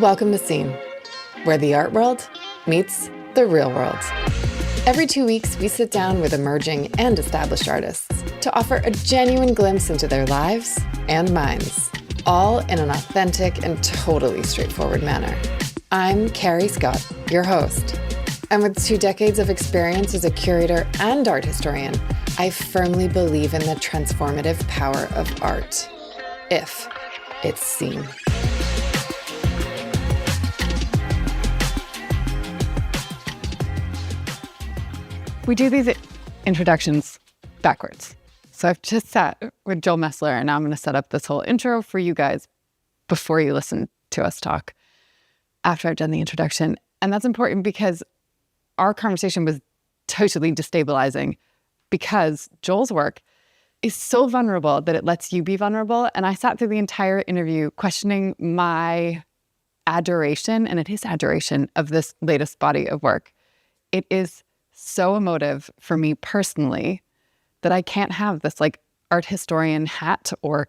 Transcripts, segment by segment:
Welcome to Scene, where the art world meets the real world. Every 2 weeks, we sit down with emerging and established artists to offer a genuine glimpse into their lives and minds, all in an authentic and totally straightforward manner. I'm Carrie Scott, your host. And with 2 decades of experience as a curator and art historian, I firmly believe in the transformative power of art, if it's seen. We do these introductions backwards. So I've just sat with Joel Mesler, and now I'm going to set up this whole intro for you guys before you listen to us talk after I've done the introduction. And that's important because our conversation was totally destabilizing because Joel's work is so vulnerable that it lets you be vulnerable. And I sat through the entire interview questioning my adoration, and it is adoration, of this latest body of work. It is so emotive for me personally that I can't have this like art historian hat or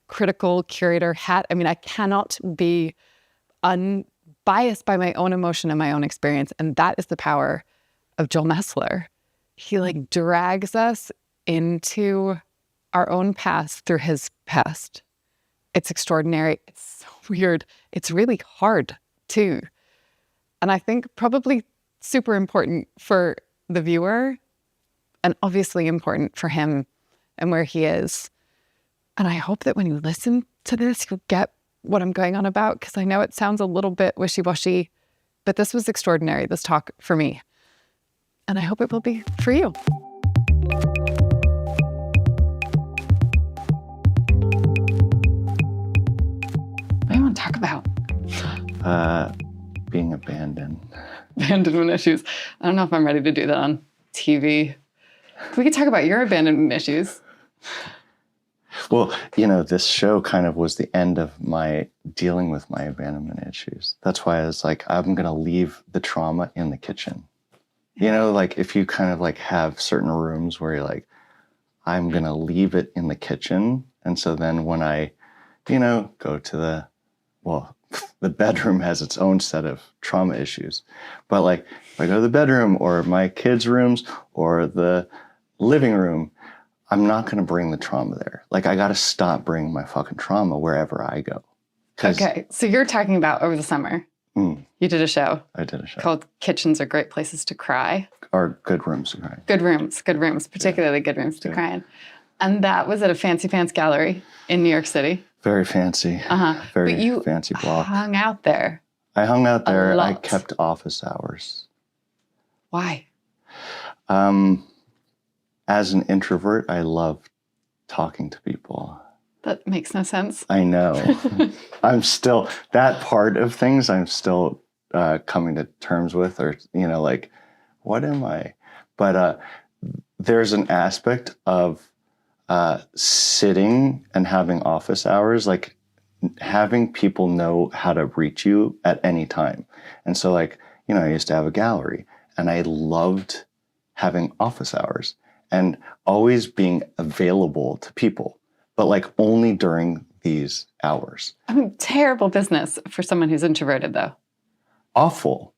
critical curator hat. I mean, I cannot be unbiased by my own emotion and my own experience. And that is the power of Joel Mesler. He like drags us into our own past through his past. It's extraordinary. It's so weird. It's really hard too. And I think probably super important for the viewer, and obviously important for him and where he is. And I hope that when you listen to this, you'll get what I'm going on about, because I know it sounds a little bit wishy-washy, but this was extraordinary, this talk for me. And I hope it will be for you. What do you want to talk about? Being abandoned. Abandonment issues. I don't know if I'm ready to do that on TV. We could talk about your abandonment issues. Well, this show kind of was the end of my dealing with my abandonment issues. That's why I was like, I'm going to leave the trauma in the kitchen. Like if you kind of like have certain rooms where you're like, I'm going to leave it in the kitchen. And so then when I, go to the bedroom has its own set of trauma issues. But like if I go to the bedroom or my kids' rooms or the living room, I'm not going to bring the trauma there. Like I got to stop bringing my fucking trauma wherever I go. Okay, so you're talking about over the summer. You did a show. I did a show. Called Kitchens Are Great Places to Cry. Or Good Rooms to Cry. Good rooms, particularly good rooms to cry in. And that was at a Fancy Pants gallery in New York City. Very fancy. Very but you fancy block. Hung out there. I hung out there. A lot. I kept office hours. Why? As an introvert, I love talking to people. That makes no sense. I know. That part of things I'm still coming to terms with, or, like, what am I? But there's an aspect of sitting and having office hours, like having people know how to reach you at any time. And so like, I used to have a gallery and I loved having office hours and always being available to people, but like only during these hours. I mean, terrible business for someone who's introverted though. Awful.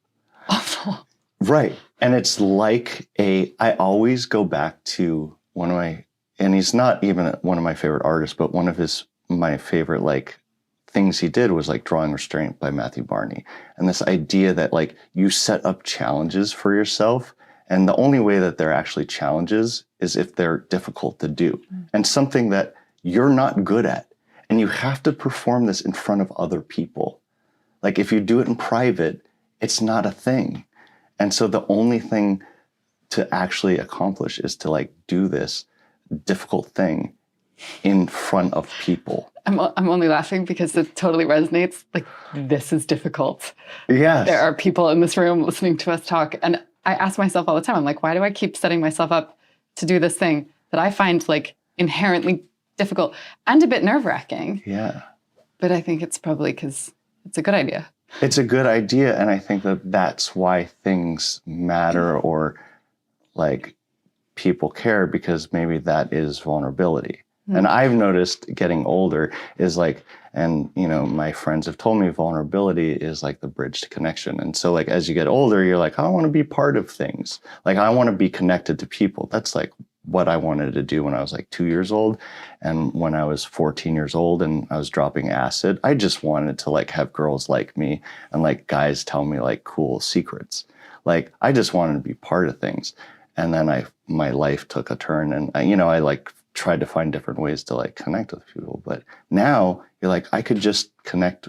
Right. And it's like I always go back to and he's not even one of my favorite artists, but one of my favorite like things he did was like Drawing Restraint by Matthew Barney. And this idea that like you set up challenges for yourself, and the only way that they're actually challenges is if they're difficult to do and something that you're not good at. And you have to perform this in front of other people. Like if you do it in private, it's not a thing. And so the only thing to actually accomplish is to like do this difficult thing in front of people. I'm only laughing because it totally resonates. Like, this is difficult. Yes. There are people in this room listening to us talk. And I ask myself all the time, I'm like, why do I keep setting myself up to do this thing that I find like inherently difficult and a bit nerve-wracking? Yeah. But I think it's probably because it's a good idea. It's a good idea. And I think that that's why things matter, or like people care, because maybe that is vulnerability. And I've noticed getting older is like, and you know, my friends have told me vulnerability is like the bridge to connection. And so like, as you get older, you're like, I want to be part of things. Like I want to be connected to people. That's like what I wanted to do when I was like 2 years old. And when I was 14 years old and I was dropping acid, I just wanted to like have girls like me and like guys tell me like cool secrets. Like I just wanted to be part of things. And then my life took a turn and I like tried to find different ways to like connect with people. But now you're like, I could just connect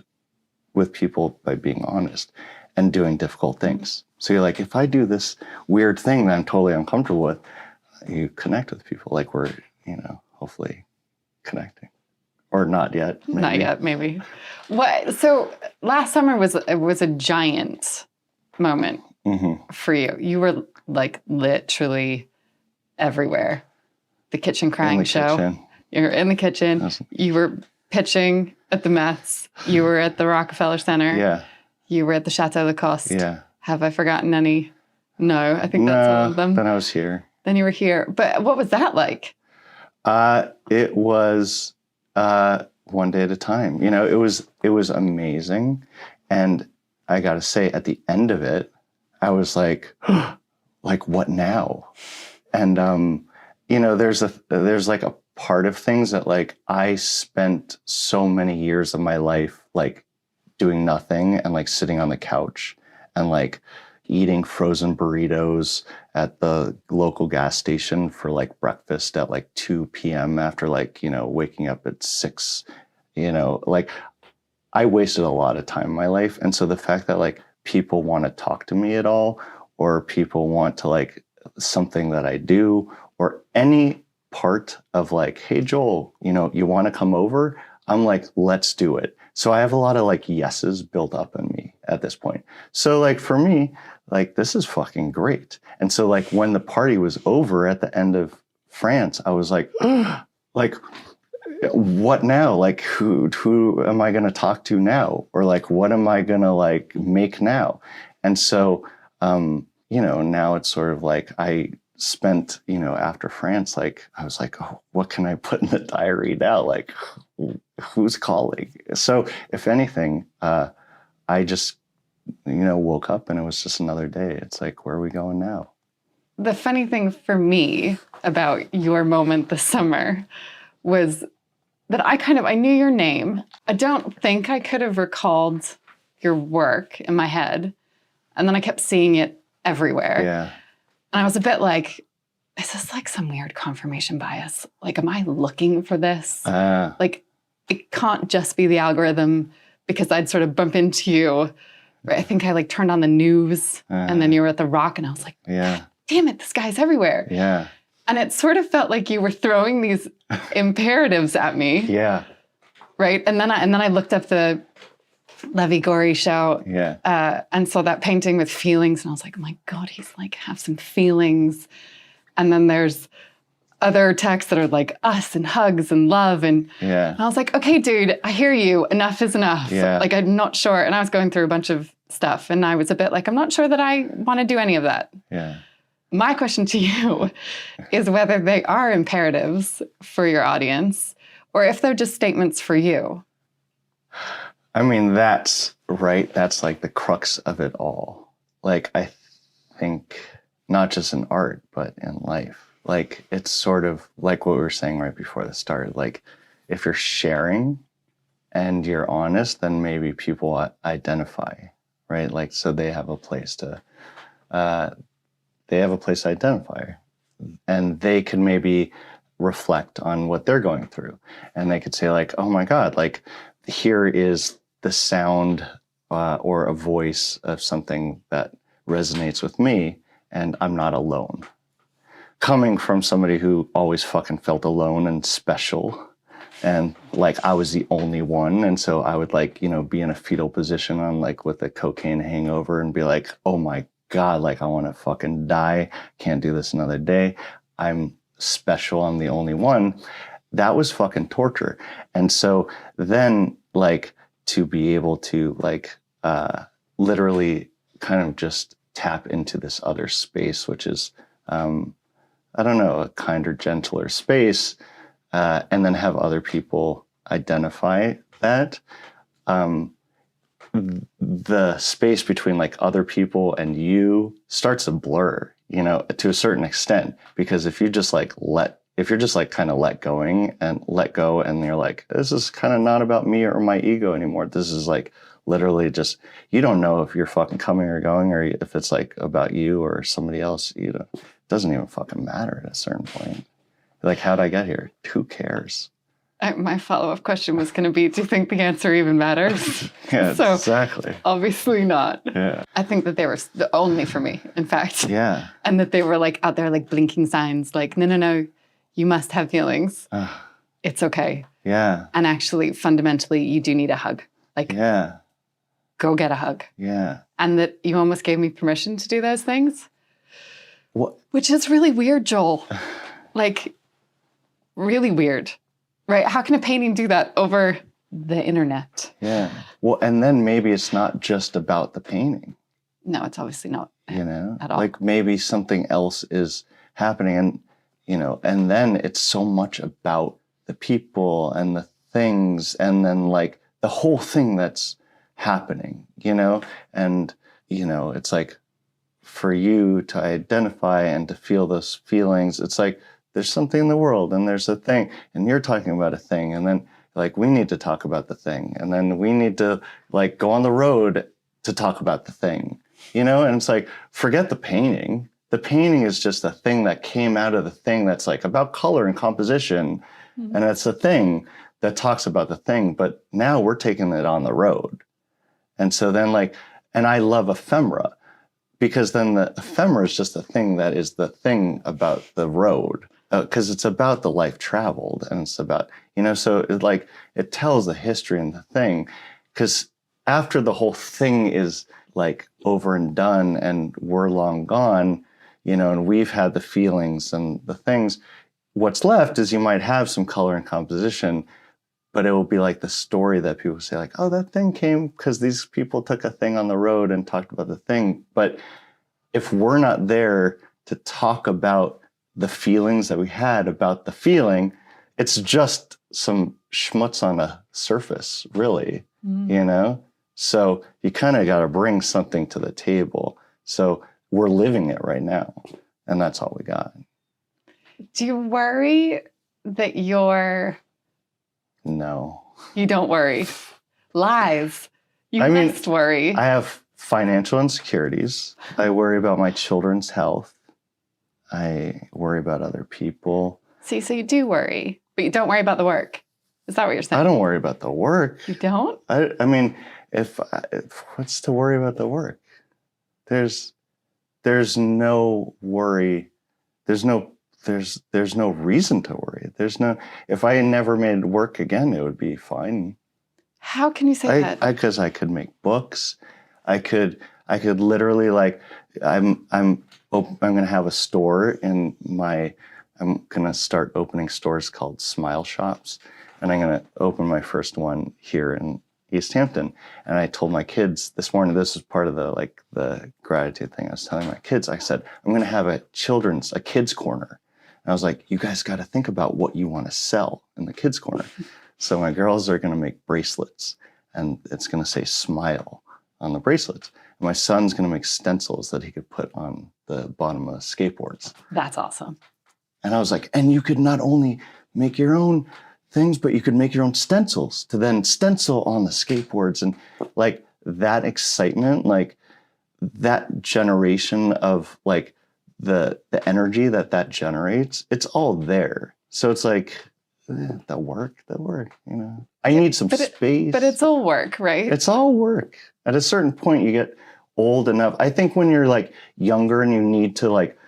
with people by being honest and doing difficult things. So you're like, if I do this weird thing that I'm totally uncomfortable with, you connect with people like we're, hopefully connecting. Or not yet. Maybe. Not yet, maybe. So last summer was a giant moment for you. You were like literally everywhere. The kitchen crying show. Kitchen. You're in the kitchen. You were pitching at the Mets. You were at the Rockefeller Center. Yeah. You were at the Chateau Lacoste. Yeah. Have I forgotten any? No, I think that's all of them. Then I was here. Then you were here. But what was that like? It was one day at a time. It was amazing. And I got to say, at the end of it, I was like, like, what now? And, there's like a part of things that like I spent so many years of my life like doing nothing and like sitting on the couch and like eating frozen burritos at the local gas station for like breakfast at like 2 p.m. after like, waking up at 6, like I wasted a lot of time in my life. And so the fact that like people want to talk to me at all, or people want to like something that I do, or any part of like, hey, Joel, you want to come over? I'm like, let's do it. So I have a lot of like yeses built up in me at this point. So like for me, like this is fucking great. And so like when the party was over at the end of France, I was like, like, what now? Like who am I going to talk to now? Or like, what am I going to like make now? And so, now it's sort of like I spent, after France, like I was like, oh, what can I put in the diary now? Like who's calling? So if anything, I just, woke up and it was just another day. It's like, where are we going now? The funny thing for me about your moment this summer was that I knew your name. I don't think I could have recalled your work in my head. And then I kept seeing it everywhere. Yeah. And I was a bit like, is this like some weird confirmation bias? Like, am I looking for this? Like, it can't just be the algorithm because I'd sort of bump into you. Right? I think I like turned on the news and then you were at the Rock and I was like, yeah, damn it, this guy's everywhere. Yeah. And it sort of felt like you were throwing these imperatives at me. Yeah. Right. And then I looked up the Levi Gorey show and saw that painting with feelings. And I was like, oh my God, he's like, have some feelings. And then there's other texts that are like us and hugs and love. And I was like, okay, dude, I hear you. Enough is enough. Yeah. Like, I'm not sure. And I was going through a bunch of stuff. And I was a bit like, I'm not sure that I want to do any of that. Yeah. My question to you is whether they are imperatives for your audience or if they're just statements for you. I mean, that's right. That's like the crux of it all. Like, I think not just in art, but in life. Like, it's sort of like what we were saying right before this started. Like, if you're sharing and you're honest, then maybe people identify, right? Like, so they have a place to identify, and they can maybe reflect on what they're going through, and they could say like, oh my God, like here is the sound or a voice of something that resonates with me, and I'm not alone. Coming from somebody who always fucking felt alone and special, and like I was the only one, and so I would like, be in a fetal position on like with a cocaine hangover and be like, oh my God, like I want to fucking die. Can't do this another day. I'm special. I'm the only one. That was fucking torture. And so then like to be able to like literally kind of just tap into this other space, which is, I don't know, a kinder, gentler space, and then have other people identify that, the space between like other people and you starts to blur, you know, to a certain extent. Because if you just like if you're just like kind of let go and you're like, this is kind of not about me or my ego anymore. This is like literally just, you don't know if you're fucking coming or going, or if it's like about you or somebody else. You know, it doesn't even fucking matter at a certain point. Like, how'd I get here? Who cares? My follow-up question was going to be, do you think the answer even matters? Yeah, So, exactly. Obviously not. Yeah. I think that they were only for me, in fact. Yeah. And that they were like out there like blinking signs like, no, you must have feelings. It's okay. Yeah. And actually, fundamentally, you do need a hug. Like, Yeah. go get a hug. Yeah. And that you almost gave me permission to do those things. What? Which is really weird, Joel. Like, really weird. Right? How can a painting do that over the internet? Yeah. Well, and then maybe it's not just about the painting. No, it's obviously not. You know, at all. Like maybe something else is happening, and you know, and then it's so much about the people and the things, and then like the whole thing that's happening, you know, and you know, it's like for you to identify and to feel those feelings, it's like there's something in the world and there's a thing, and you're talking about a thing, and then like we need to talk about the thing, and then we need to like go on the road to talk about the thing, you know. And it's like, forget the painting. The painting is just a thing that came out of the thing that's like about color and composition, and it's a thing that talks about the thing, but now we're taking it on the road. And so then like, and I love ephemera, because then the ephemera is just a thing that is the thing about the road, because it's about the life traveled, and it's about, you know, so it like, it tells the history and the thing, because after the whole thing is like over and done and we're long gone, you know, and we've had the feelings and the things, what's left is you might have some color and composition, but it will be like the story that people say like, oh, that thing came because these people took a thing on the road and talked about the thing. But if we're not there to talk about the feelings that we had about the feeling, it's just some schmutz on a surface, really, you know? So you kind of got to bring something to the table. So we're living it right now, and that's all we got. Do you worry that No. You don't worry. Lies. You must worry. I have financial insecurities. I worry about my children's health. I worry about other people. See, so you do worry, but you don't worry about the work. Is that what you're saying? I don't worry about the work. You don't? I mean, if what's to worry about the work? There's no worry. There's no reason to worry. If I never made work again, it would be fine. How can you say that? Because I could make books. I could literally like, I'm going to have a store I'm going to start opening stores called Smile Shops. And I'm going to open my first one here in East Hampton. And I told my kids this morning, this is part of the gratitude thing. I was telling my kids, I said, I'm going to have a kids corner. And I was like, you guys got to think about what you want to sell in the kids corner. So my girls are going to make bracelets, and it's going to say smile on the bracelets. And my son's going to make stencils that he could put on the bottom of skateboards. That's awesome. And I was like, and you could not only make your own things, but you could make your own stencils to then stencil on the skateboards. And like that excitement, like that generation of like the energy that generates, it's all there. So it's like, the work, you know. I need some space. But it's all work, right? It's all work. At a certain point, you get old enough. I think when you're like younger and you need to like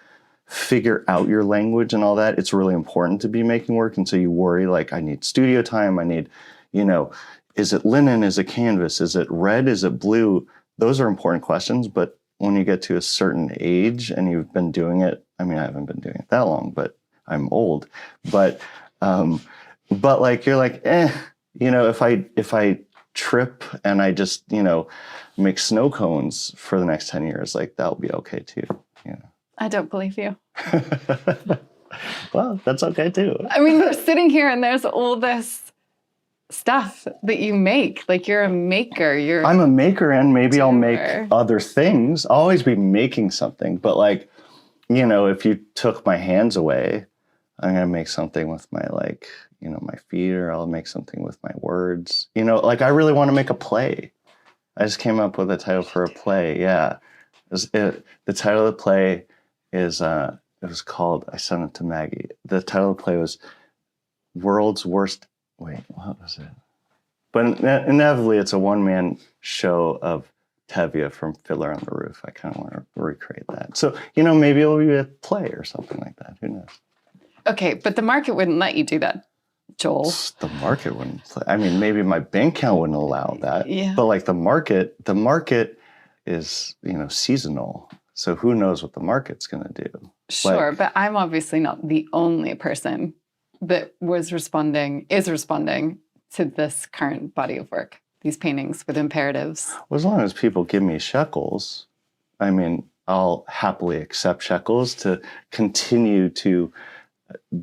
figure out your language and all that, it's really important to be making work. And so you worry like, I need studio time. I need, you know, is it linen? Is it canvas? Is it red? Is it blue? Those are important questions. But when you get to a certain age and you've been doing it, I mean, I haven't been doing it that long, but I'm old. But like, you're like, you know, if I trip and I just, you know, make snow cones for the next 10 years, like that'll be okay too. You know. I don't believe you. Well, that's okay too. I mean, we're sitting here and there's all this stuff that you make. Like you're a maker. I'm a maker, and maybe I'll make doer. other things. I'll always be making something. But like, if you took my hands away, I'm going to make something with my my feet, or I'll make something with my words. Like I really want to make a play. I just came up with a title for a play. Yeah. The title of the play is, it was called, I sent it to Maggie. The title of the play was World's Worst, wait, what was it? But inevitably it's a one-man show of Tevye from Fiddler on the Roof. I kind of want to recreate that. So, maybe it'll be a play or something like that. Who knows? Okay, but the market wouldn't let you do that, Joel. The market wouldn't play. I mean, maybe my bank account wouldn't allow that. Yeah. But like the market is, seasonal. So who knows what the market's going to do? Sure, but I'm obviously not the only person that is responding to this current body of work, these paintings with imperatives. Well, as long as people give me shekels, I mean, I'll happily accept shekels to continue to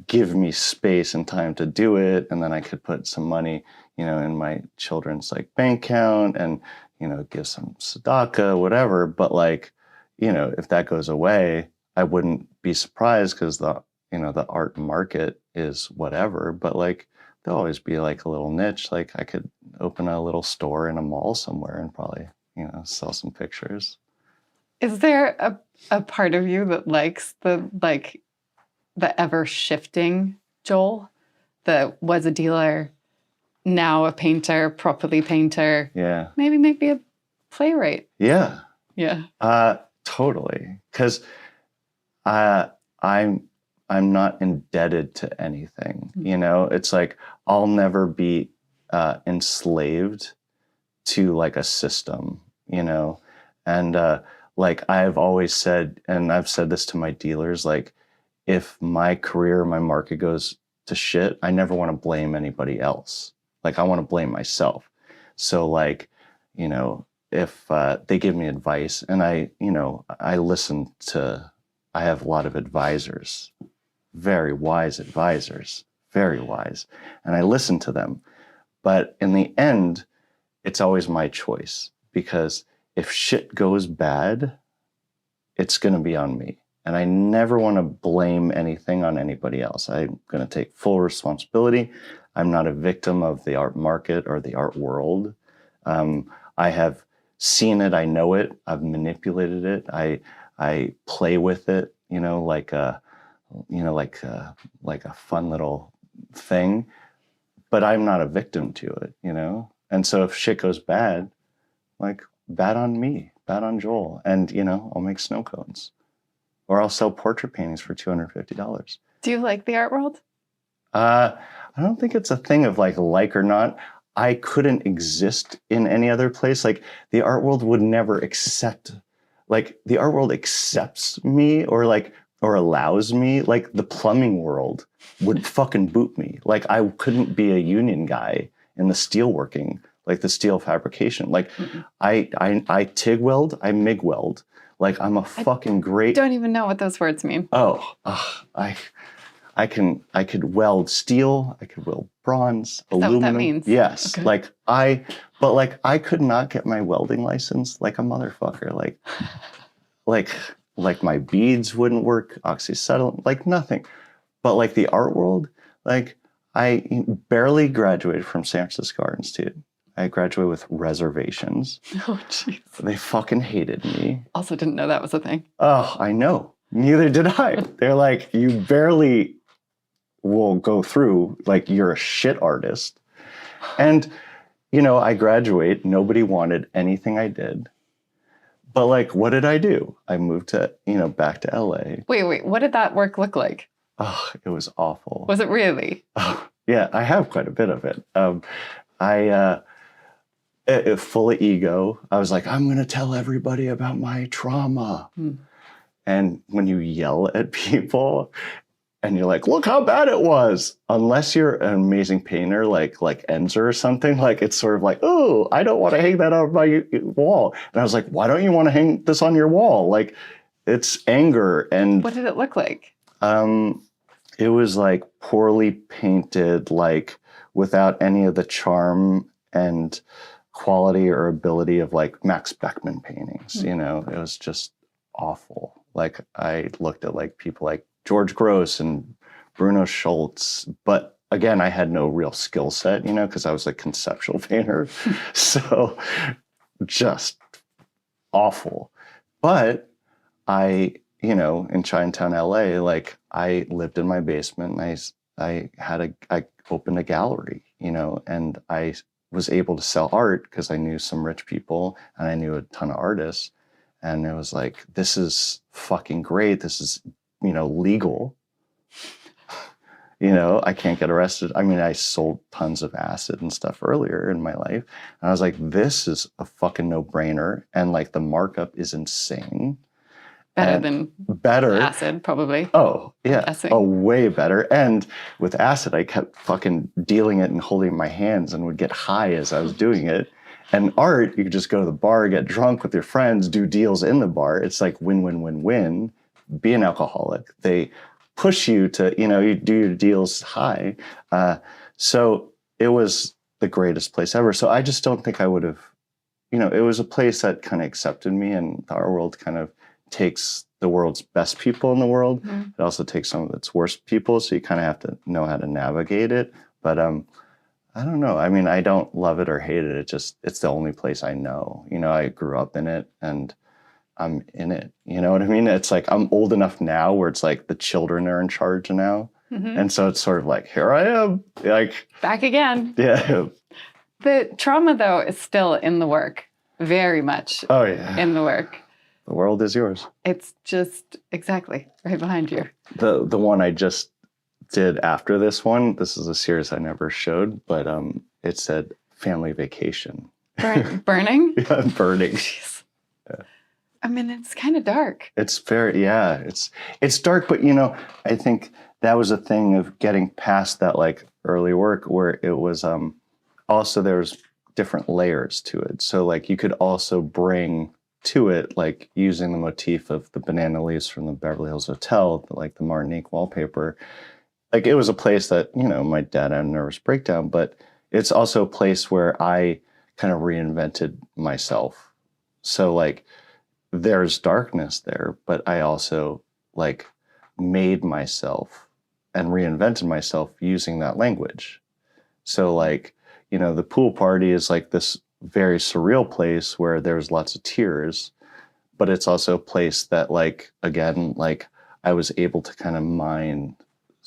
give me space and time to do it. And then I could put some money, in my children's bank account and, give some tzedakah, whatever. But if that goes away, I wouldn't be surprised because the art market is whatever. But there'll always be a little niche. I could open a little store in a mall somewhere and probably, sell some pictures. Is there a part of you that likes the ever shifting Joel that was a dealer, now a painter, properly painter? Yeah. Maybe a playwright. Yeah. Yeah. Totally. Because I'm not indebted to anything. It's I'll never be enslaved to a system, and I've always said, and I've said this to my dealers, if my career, my market goes to shit, I never want to blame anybody else. I want to blame myself. So if they give me advice, and I listen to, I have a lot of advisors, very wise advisors, very wise, and I listen to them. But in the end, it's always my choice, because if shit goes bad, it's going to be on me. And I never want to blame anything on anybody else. I'm going to take full responsibility. I'm not a victim of the art market or the art world. I have seen it. I know it. I've manipulated it. I play with it, like a fun little thing. But I'm not a victim to it, And so if shit goes bad, bad on me, bad on Joel. And, I'll make snow cones. Or I'll sell portrait paintings for $250. Do you like the art world? I don't think it's a thing of like or not. I couldn't exist in any other place. The art world would never accept, the art world accepts me or allows me. The plumbing world would fucking boot me. I couldn't be a union guy in the steelworking, the steel fabrication. I TIG weld, I MIG weld. I'm a fucking great. Don't even know what those words mean. I could weld steel. I could weld bronze, aluminum. Is that what that means? Yes. Okay. I could not get my welding license like a motherfucker. My beads wouldn't work, oxyacetylene, nothing. But the art world, I barely graduated from San Francisco Art Institute. I graduated with reservations. Oh, jeez. They fucking hated me. Also didn't know that was a thing. Oh, I know. Neither did I. They're you barely will go through, you're a shit artist. And, I graduate. Nobody wanted anything I did. But what did I do? I moved to, back to LA. Wait. What did that work look like? Oh, it was awful. Was it really? Oh, yeah, I have quite a bit of it. Full of ego. I was I'm going to tell everybody about my trauma. And when you yell at people and you're look how bad it was, unless you're an amazing painter like Enzer or something, it's sort of oh, I don't want to hang that on my wall. And I was why don't you want to hang this on your wall? It's anger. And what did it look like? it was like poorly painted, like without any of the charm and quality or ability of like Max Beckmann paintings. You know, it was just awful. Like I looked at like people like George Gross and Bruno Schultz, but again, I had no real skill set, you know, because I was a conceptual painter. So just awful. But I, you know, in Chinatown, LA, like I lived in my basement and I opened a gallery, you know, and I was able to sell art because I knew some rich people and I knew a ton of artists. And it was like, this is fucking great. This is, you know, legal. You know, I can't get arrested. I mean, I sold tons of acid and stuff earlier in my life. And I was like, this is a fucking no-brainer. And like the markup is insane. Better acid, probably. Oh, yeah. Oh, way better. And with acid, I kept fucking dealing it and holding it in my hands and would get high as I was doing it. And art, you could just go to the bar, get drunk with your friends, do deals in the bar. It's like win, win, win, win. Be an alcoholic. They push you to, you know, you do your deals high. So it was the greatest place ever. So I just don't think I would have, you know, it was a place that kind of accepted me, and our world kind of takes the world's best people in the world. Mm-hmm. It also takes some of its worst people. So you kind of have to know how to navigate it. But I don't know. I mean, I don't love it or hate it. It's the only place I know. You know, I grew up in it and I'm in it. You know what I mean? It's like I'm old enough now where it's like the children are in charge now. Mm-hmm. And so it's sort of like, here I am. Like back again. Yeah. The trauma, though, is still in the work. Very much in the work. The world is yours. It's just exactly right behind you. The one I just did after this one, this is a series I never showed, but it said family vacation. Burning? Yeah, burning. Yeah. I mean, it's kind of dark. It's very, it's dark, but you know, I think that was a thing of getting past that like early work where it was also there's different layers to it. So like you could also bring to it, like using the motif of the banana leaves from the Beverly Hills Hotel, like the Martinique wallpaper. Like it was a place that, you know, my dad had a nervous breakdown, but it's also a place where I kind of reinvented myself. So like there's darkness there, but I also like made myself and reinvented myself using that language. So like, you know, the pool party is like this very surreal place where there's lots of tears, but it's also a place that like, again, like I was able to kind of mine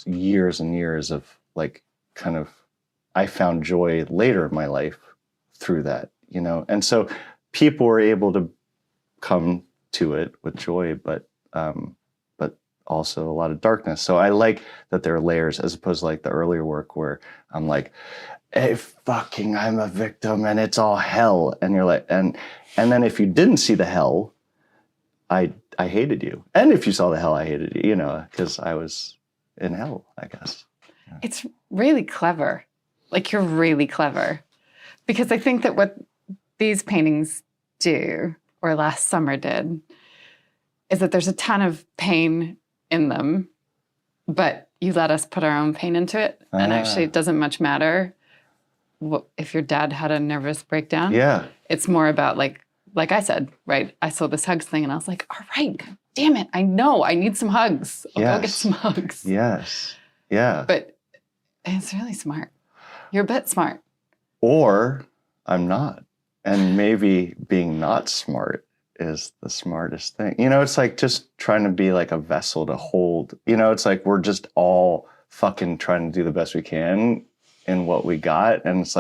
years and years of like kind of, I found joy later in my life through that, you know? And so people were able to come to it with joy, but also a lot of darkness. So I like that there are layers as opposed to like the earlier work where I'm like, hey, fucking, I'm a victim and it's all hell. And you're like, and then if you didn't see the hell, I hated you. And if you saw the hell, I hated you, you know, because I was in hell, I guess. Yeah. It's really clever. Like you're really clever. Because I think that what these paintings do, or last summer did, is that there's a ton of pain in them, but you let us put our own pain into it. And actually it doesn't much matter if your dad had a nervous breakdown. Yeah. It's more about like I said, right? I saw this hugs thing and I was like, all right, God damn it. I know I need some hugs. I'll go get some hugs. Yes. Yeah. But it's really smart. You're a bit smart. Or I'm not. And maybe being not smart is the smartest thing. You know, it's like just trying to be like a vessel to hold. You know, it's like we're just all fucking trying to do the best we can in what we got. And it's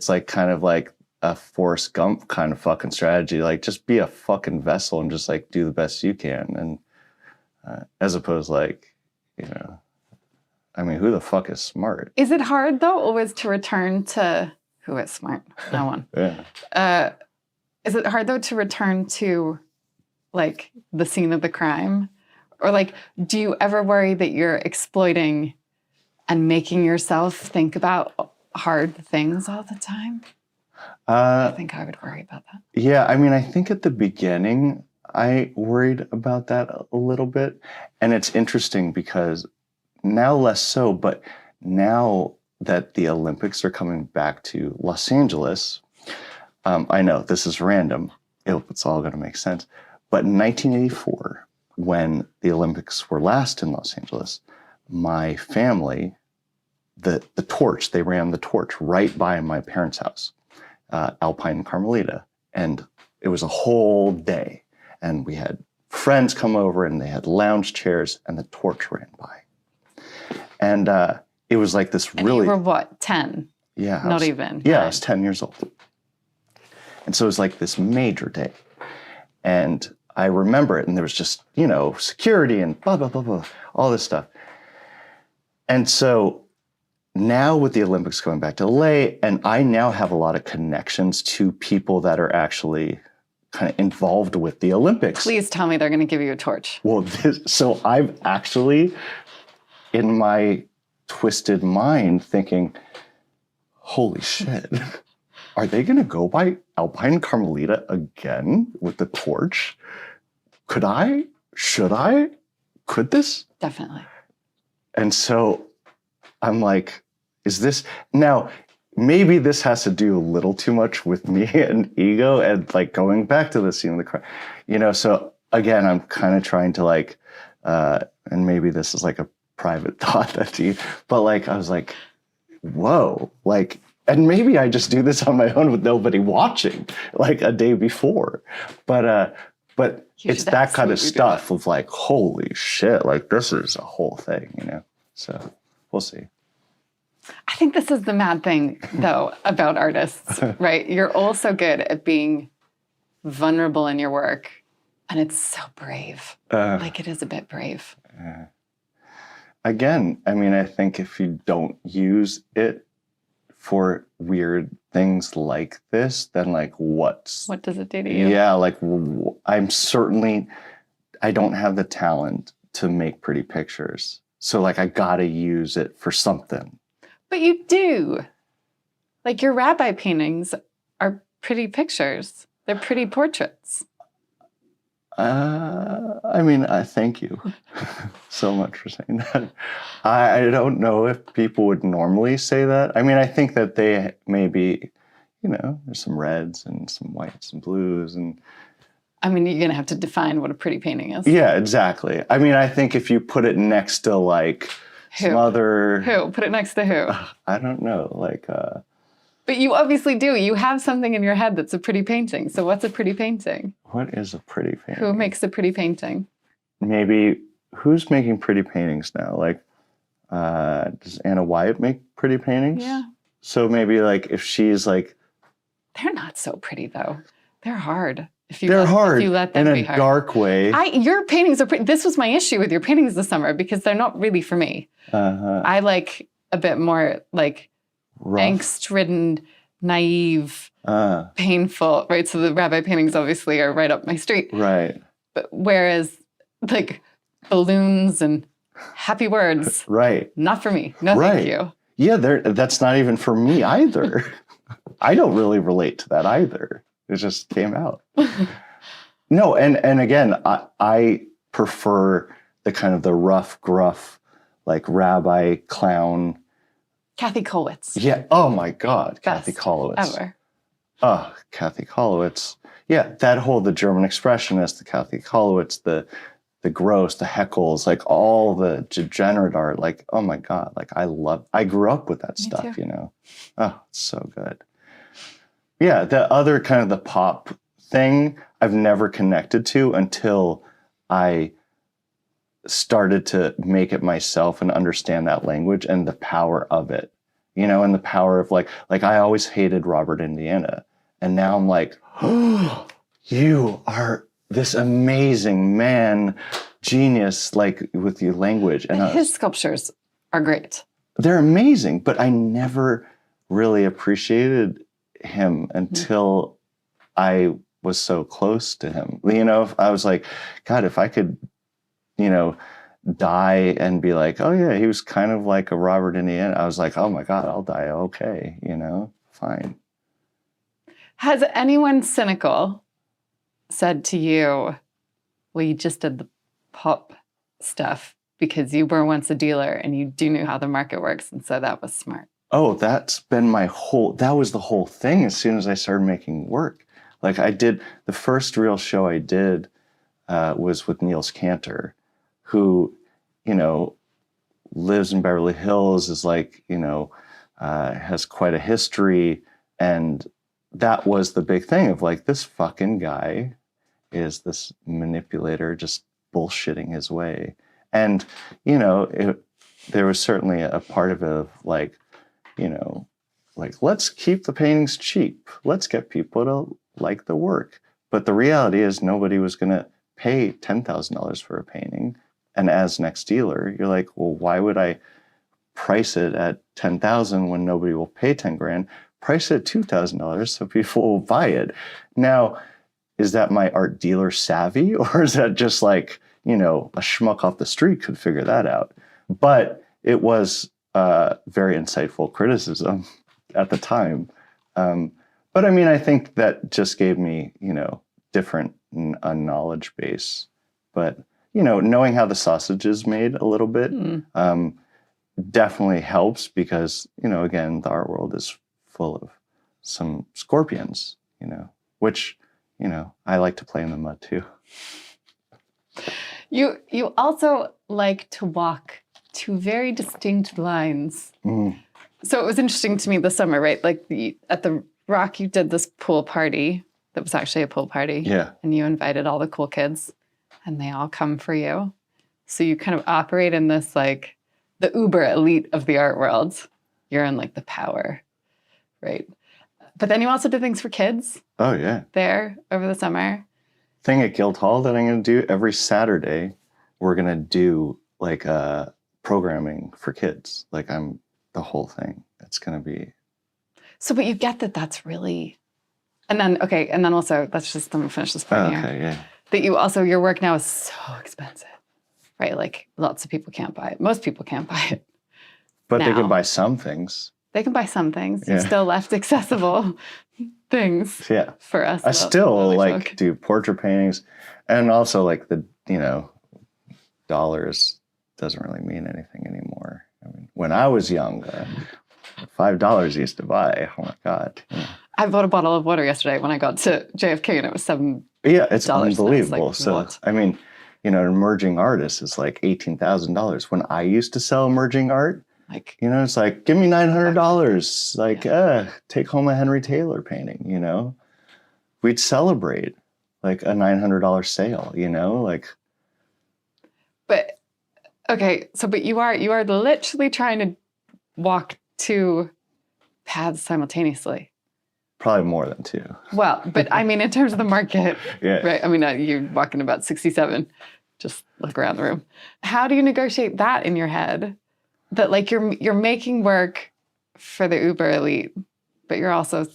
like kind of like a Forrest Gump kind of fucking strategy. Like just be a fucking vessel and just like do the best you can. And as opposed like, you know, I mean, who the fuck is smart? Is it hard though always to return to who is smart? No one. Yeah. Is it hard though to return to like the scene of the crime? Or like, do you ever worry that you're exploiting and making yourself think about hard things all the time? I think I would worry about that. Yeah, I mean, I think at the beginning, I worried about that a little bit. And it's interesting because now less so, but now that the Olympics are coming back to Los Angeles, I know this is random. It's all going to make sense. But in 1984, when the Olympics were last in Los Angeles, my family, the torch, they ran the torch right by my parents' house, Alpine Carmelita. And it was a whole day. And we had friends come over and they had lounge chairs and the torch ran by. And it was like this really... And you were what, 10? Yeah. Not even? Yeah, I was 10 years old. And so it was like this major day. And I remember it, and there was just, security and blah, blah, blah, blah, all this stuff. And so now with the Olympics going back to LA, and I now have a lot of connections to people that are actually kind of involved with the Olympics. Please tell me they're going to give you a torch. Well, so I've actually, in my twisted mind, thinking, holy shit, are they going to go by Alpine Carmelita again with the torch? Could I? Should I? Could this? Definitely. And so I'm like, is this... Now, maybe this has to do a little too much with me and ego and like going back to the scene of the car. So again, I'm kind of trying to like, and maybe this is like a private thought that you, but like, I was like, whoa, like, and maybe I just do this on my own with nobody watching, like a day before. But it's that kind of stuff of like, holy shit, like this is a whole thing, So we'll see. I think this is the mad thing, though, about artists, right? You're all so good at being vulnerable in your work, and it's so brave. Like it is a bit brave. Again, I mean, I think if you don't use it for weird things like this, then like what does it do to you? Yeah, like I don't have the talent to make pretty pictures. So like I gotta use it for something. But you do. Like your rabbi paintings are pretty pictures. They're pretty portraits. I mean, I thank you so much for saying that. I don't know if people would normally say that. I mean, I think that they maybe, there's some reds and some whites and blues and... I mean, you're going to have to define what a pretty painting is. Yeah, exactly. I mean, I think if you put it next to like some other... Who? Put it next to who? I don't know, like... But you obviously do. You have something in your head that's a pretty painting. So what's a pretty painting? What is a pretty painting? Who makes a pretty painting? Maybe, who's making pretty paintings now? Like, does Anna Wyatt make pretty paintings? Yeah. So maybe like if she's like... They're not so pretty though. They're hard. They're hard if you let them in be a hard. dark way. Your paintings are pretty. This was my issue with your paintings this summer because they're not really for me. I like a bit more like... Rough. Angst-ridden, naive, painful, right? So the rabbi paintings obviously are right up my street. Right. But whereas like balloons and happy words, right. Not for me. No, right. Thank you. Yeah, that's not even for me either. I don't really relate to that either. It just came out. No, and again, I prefer the kind of the rough, gruff, like rabbi clown. Kathy Kollwitz. Yeah. Oh my God. Best Kathy Kollwitz. Ever. Oh, Kathy Kollwitz. Yeah. That whole, the German expressionist, the Kathy Kollwitz, the gross, the heckles, like all the degenerate art, like, oh my God. Like I grew up with that stuff, too. Oh, it's so good. Yeah. The other kind of the pop thing I've never connected to until I started to make it myself and understand that language and the power of it, and the power of like I always hated Robert Indiana. And now I'm like, oh, you are this amazing man, genius, like with your language. And his sculptures are great. They're amazing, but I never really appreciated him until I was so close to him. I was like, God, if I could, die and be like, oh yeah, he was kind of like a Robert Indiana. I was like, oh my God, I'll die okay, fine. Has anyone cynical said to you, well, you just did the pop stuff because you were once a dealer and you do know how the market works. And so that was smart. Oh, that's been that was the whole thing as soon as I started making work. Like the first real show I did was with Niels Cantor, who, lives in Beverly Hills, is has quite a history. And that was the big thing of this fucking guy is this manipulator just bullshitting his way. And, there was certainly a part of it of let's keep the paintings cheap. Let's get people to like the work. But the reality is nobody was going to pay $10,000 for a painting. And as next dealer, you're like, well, why would I price it at $10,000 when nobody will pay 10 grand? Price it at $2,000 so people will buy it. Now, is that my art dealer savvy, or is that just a schmuck off the street could figure that out? But it was very insightful criticism at the time. But I mean, I think that just gave me, different knowledge base. But, knowing how the sausage is made a little bit definitely helps because, again, the art world is full of some scorpions, which, I like to play in the mud too. You also like to walk two very distinct lines. So it was interesting to me this summer, right? At the Rock, you did this pool party that was actually a pool party. Yeah. And you invited all the cool kids and they all come for you. So you kind of operate in this the uber elite of the art world. You're in the power, right? But then you also did things for kids. Oh, yeah. There over the summer. Thing at Guildhall that I'm going to do every Saturday, we're going to do programming for kids. I'm the whole thing. It's going to be. So, but you get that that's really, and then also, let me finish this point here. Okay, yeah. That your work now is so expensive, right? Lots of people can't buy it. Most people can't buy it. But now. They can buy some things. They can buy some things. Yeah. You've still left accessible things for us. I still do portrait paintings, and also the, dollars doesn't really mean anything anymore. I mean, when I was young, $5 used to buy. Oh my God. I bought a bottle of water yesterday when I got to JFK and it was $7. Yeah, it's unbelievable. What? I mean, an emerging artist is $18,000. When I used to sell emerging art, it's give me $900. Take home a Henry Taylor painting, We'd celebrate a $900 sale, But, okay, but you are literally trying to walk two paths simultaneously. Probably more than two. Well, but I mean, in terms of the market, yeah. Right? I mean, you're walking about 67. Just look around the room. How do you negotiate that in your head? That you're making work for the uber elite, but you're also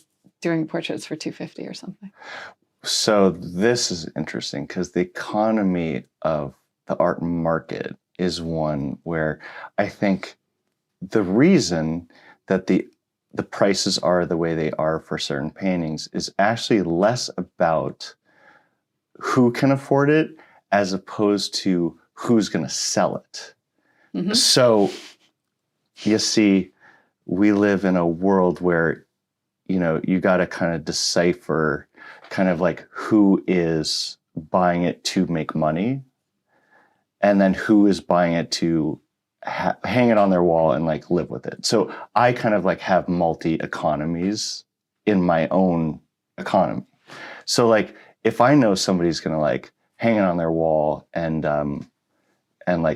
doing portraits for $250 or something. So this is interesting because the economy of the art market is one where I think the reason that the prices are the way they are for certain paintings is actually less about who can afford it as opposed to who's going to sell it. Mm-hmm. So you see, we live in a world where, you got to kind of decipher kind of who is buying it to make money and then who is buying it to hang it on their wall and live with it. So I kind of have multi-economies in my own economy. So if I know somebody's going to hang it on their wall and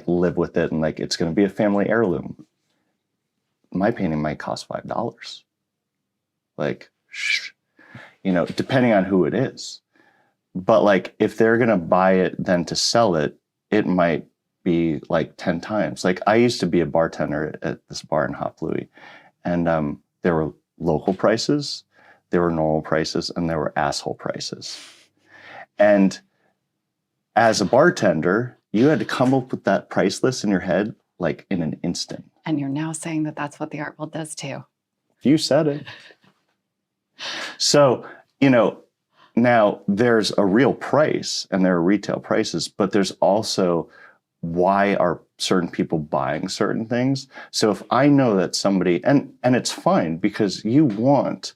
live with it and it's going to be a family heirloom, my painting might cost $5. Depending on who it is. But if they're going to buy it then to sell it, it might be 10 times. I used to be a bartender at this bar in Hop Louis, and there were local prices, there were normal prices, and there were asshole prices. And as a bartender, you had to come up with that price list in your head in an instant. And you're now saying that that's what the art world does too. You said it. So, now there's a real price and there are retail prices, but there's also why are certain people buying certain things. So if I know that somebody, and it's fine because you want,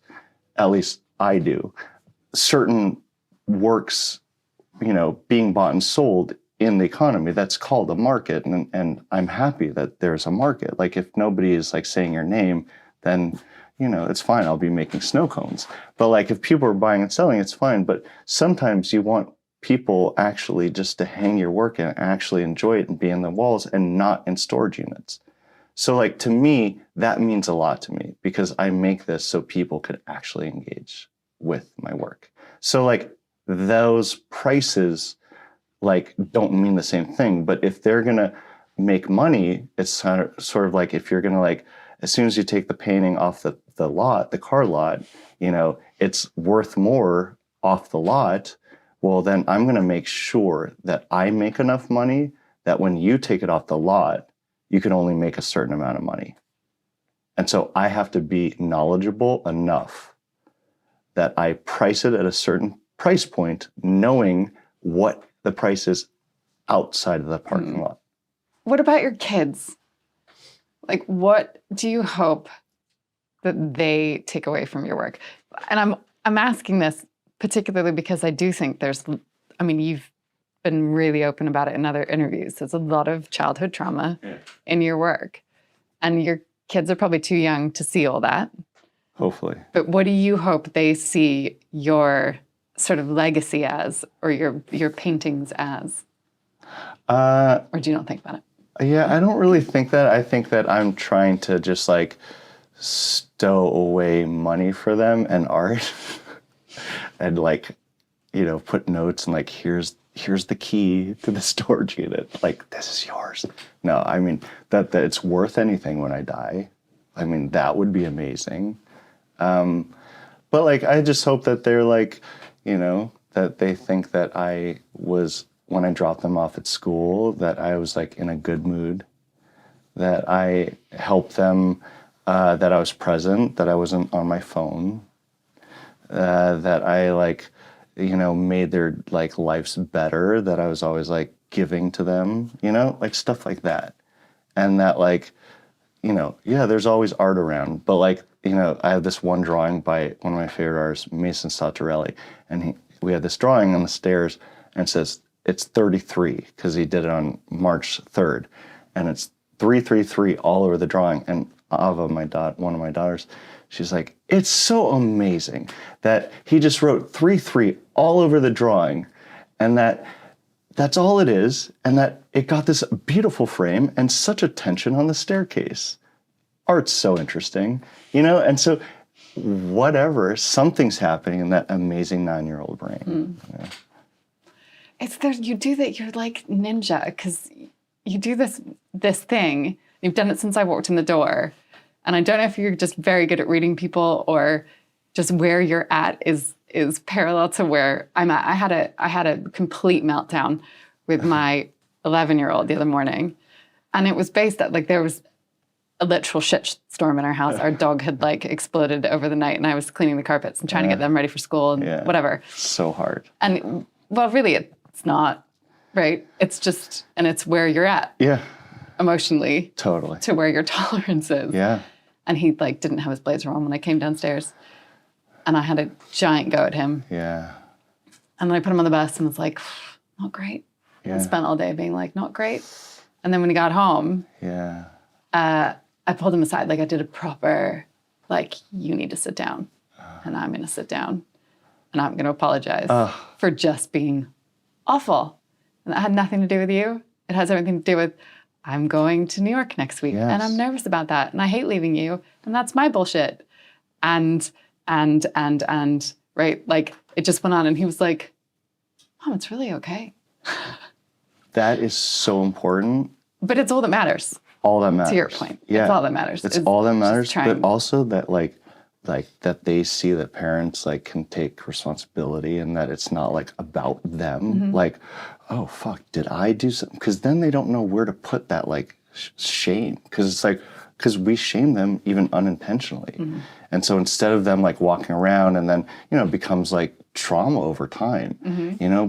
at least I do, certain works, being bought and sold in the economy. That's called a market. And I'm happy that there's a market. Like if nobody is like saying your name, then, it's fine. I'll be making snow cones. But like if people are buying and selling, it's fine. But sometimes you want people actually just to hang your work and actually enjoy it and be in the walls and not in storage units. So like to me, that means a lot to me because I make this so people could actually engage with my work. So like those prices like don't mean the same thing, but if they're gonna make money, it's sort of like if you're gonna like, as soon as you take the painting off the lot, the car lot, it's worth more off the lot. Well, then I'm going to make sure that I make enough money that when you take it off the lot, you can only make a certain amount of money. And so I have to be knowledgeable enough that I price it at a certain price point, knowing what the price is outside of the parking lot. What about your kids? Like, what do you hope that they take away from your work? And I'm asking this particularly because I do think you've been really open about it in other interviews. There's a lot of childhood trauma in your work. And your kids are probably too young to see all that. Hopefully. But what do you hope they see your sort of legacy as, or your paintings as? Or do you not think about it? Yeah, I don't really think that. I think that I'm trying to just like stow away money for them and art and like, put notes and like, here's the key to the storage unit. Like, this is yours. No, I mean, that it's worth anything when I die. I mean, that would be amazing. But like, I just hope that they're like, that they think that I was, when I dropped them off at school, that I was like in a good mood, that I helped them, that I was present, that I wasn't on my phone, that I like, made their like lives better, that I was always like giving to them, like stuff like that. And that like, there's always art around, but like, I have this one drawing by one of my favorite artists, Mason Sartorelli, and we had this drawing on the stairs and it says, it's 33 because he did it on March 3rd. And it's 333 all over the drawing. And Ava, one of my daughters, she's like, it's so amazing that he just wrote 33 all over the drawing and that's all it is. And that it got this beautiful frame and such attention on the staircase. Art's so interesting, And so whatever, something's happening in that amazing 9-year-old brain. You do that, you're like ninja, because you do this thing. You've done it since I walked in the door. And I don't know if you're just very good at reading people or just where you're at is parallel to where I'm at. I had a complete meltdown with my 11-year-old the other morning. And it was based at like there was a literal shitstorm in our house. Our dog had like exploded over the night and I was cleaning the carpets and trying to get them ready for school and whatever. So hard. And well, really, it's not, right? It's just, and it's where you're at. Yeah. Emotionally. Totally. To where your tolerance is. Yeah. And he like didn't have his blazer on when I came downstairs. And I had a giant go at him. Yeah. And then I put him on the bus and was like, not great. Yeah. And spent all day being like, not great. And then when he got home, I pulled him aside. Like I did a proper, like, you need to sit down. And I'm going to sit down. And I'm going to apologize for just being awful. And that had nothing to do with you. It has everything to do with, I'm going to New York next week. Yes. And I'm nervous about that. And I hate leaving you. And that's my bullshit. And, right? Like, it just went on. And he was like, Mom, it's really okay. That is so important. But it's all that matters. All that matters. To your point. Yeah. It's all that matters. It's all that matters. But also that like that they see that parents like can take responsibility and that it's not like about them. Mm-hmm. Like, oh fuck, did I do something? Because then they don't know where to put that like shame. Because it's like, because we shame them even unintentionally. Mm-hmm. And so instead of them like walking around and then, it becomes like trauma over time,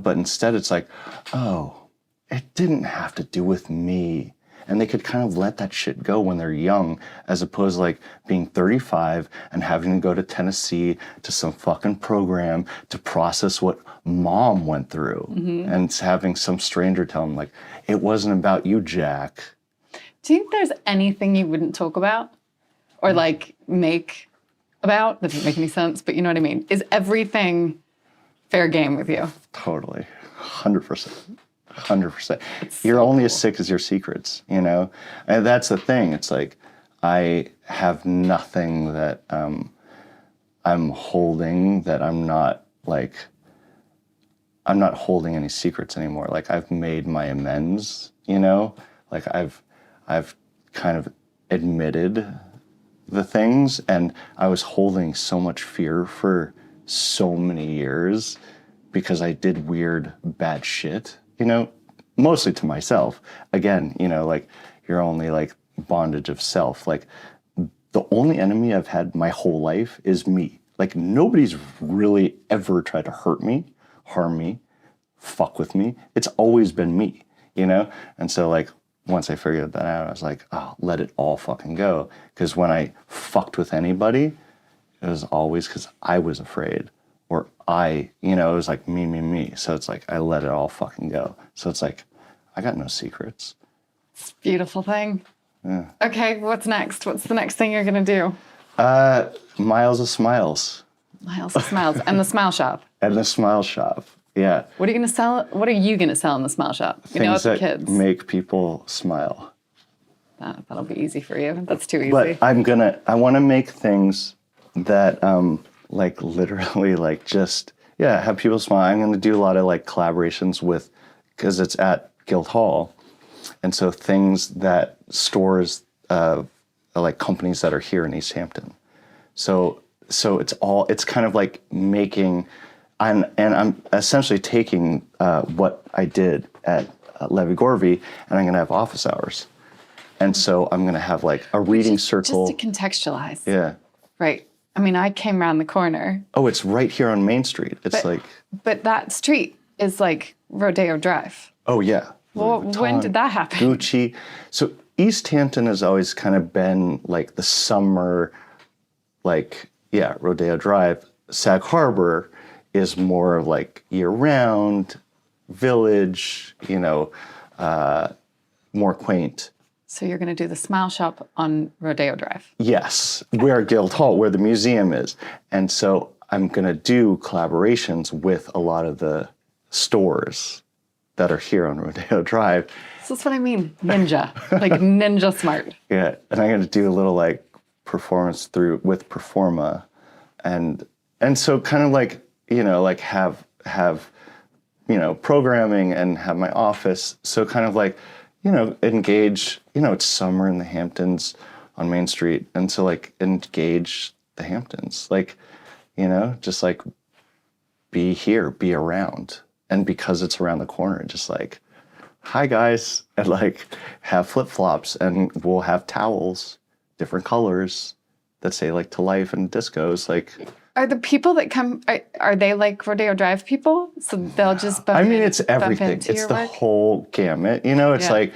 but instead it's like, oh, it didn't have to do with me. And they could kind of let that shit go when they're young, as opposed to like being 35 and having to go to Tennessee to some fucking program to process what mom went through, and having some stranger tell them like, it wasn't about you, Jack. Do you think there's anything you wouldn't talk about or like make about? That doesn't make any sense, but you know what I mean? Is everything fair game with you? Totally. 100%. 100%. So You're only cool. as sick as your secrets, you know? And that's the thing. It's like, I have nothing that I'm holding, that I'm not holding any secrets anymore. Like, I've made my amends, you know? Like, I've kind of admitted the things, and I was holding so much fear for so many years because I did weird, bad shit, you know, mostly to myself. Again, you know, like, you're only like bondage of self. Like, the only enemy I've had my whole life is me. Like, nobody's really ever tried to hurt me, harm me, fuck with me. It's always been me, you know? And so, like, once I figured that out, I was like, oh, let it all fucking go. Because when I fucked with anybody, it was always because I was afraid. Or you know, it was like me. So it's like, I let it all fucking go. So it's like, I got no secrets. It's a beautiful thing. Yeah. Okay, what's next? What's the next thing you're going to do? Miles of Smiles. Miles of Smiles. And the Smile Shop. And the Smile Shop. Yeah. What are you going to sell? What are you going to sell in the Smile Shop? You know, Things the that kids. make people smile. That'll be easy for you. That's too easy. But I want to make things that, like, literally, like, just, yeah, have people smile. I'm going to do a lot of, like, collaborations with, because it's at Guildhall. And so things that stores, like, companies that are here in East Hampton. So it's kind of like making, and I'm essentially taking what I did at Levy Gorvey, and I'm going to have office hours. And so I'm going to have like a reading circle. Just to contextualize. Yeah. Right. I mean, I came around the corner. Oh, it's right here on Main Street. It's But that street is like Rodeo Drive. Oh, yeah. Well, when did that happen? Gucci. So East Hampton has always kind of been like the summer, like, yeah, Rodeo Drive. Sag Harbor is more of like year-round, village, you know, more quaint. So you're going to do the Smile Shop on Rodeo Drive. Yes, where Guildhall, where the museum is. And so I'm going to do collaborations with a lot of the stores that are here on Rodeo Drive. So that's what I mean. Ninja. Like ninja smart. Yeah, and I'm going to do a little like performance with Performa. And so kind of like, you know, like have, you know, programming and have my office. So kind of like, you know, engage, you know, it's summer in the Hamptons on Main Street. And so like engage the Hamptons, like, you know, just like be here, be around. And because it's around the corner, just like, hi guys, and like have flip-flops, and we'll have towels, different colors that say like to life and discos. Like, Are the people that come, are they like Rodeo Drive people? So they'll just bump I mean, it's everything. into It's your the work? whole gamut. You know, it's like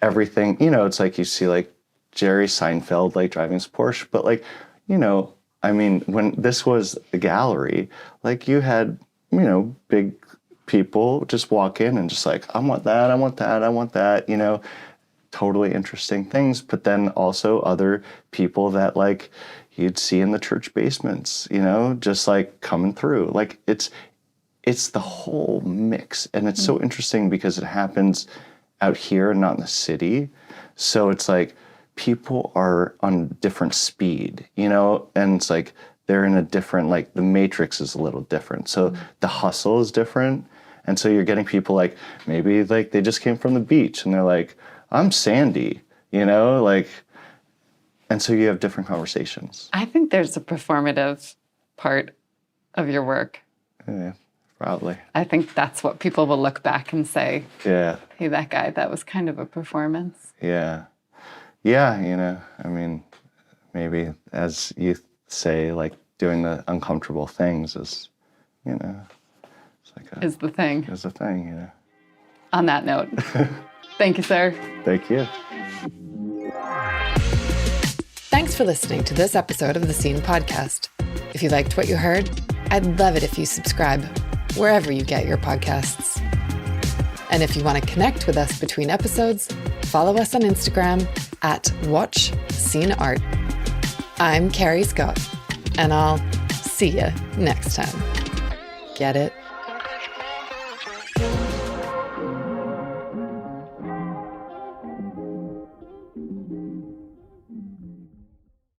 everything, you know, it's like you see like Jerry Seinfeld like driving his Porsche, but like, you know, I mean, when this was the gallery, like you had, you know, big people just walk in and just like, I want that, I want that, I want that, you know, totally interesting things. But then also other people that like you'd see in the church basements, you know, just like coming through. Like it's the whole mix. And it's so interesting because it happens out here and not in the city. So it's like people are on different speed, you know, and it's like they're in a different, like the matrix is a little different. So the hustle is different. And so you're getting people like, maybe like they just came from the beach and they're like, I'm Sandy, you know, like, and so you have different conversations. I think there's a performative part of your work. Yeah, probably. I think that's what people will look back and say, Yeah. hey, that guy, that was kind of a performance. Yeah. Yeah, you know, I mean, maybe as you say, like doing the uncomfortable things is, you know, it's like Is the thing. is a thing, you know. on that note. Thank you, sir. Thank you. Thanks for listening to this episode of the Scene Podcast. If you liked what you heard, I'd love it if you subscribe wherever you get your podcasts. And if you want to connect with us between episodes, follow us on Instagram at WatchSceneArt. I'm Carrie Scott, and I'll see you next time. Get it?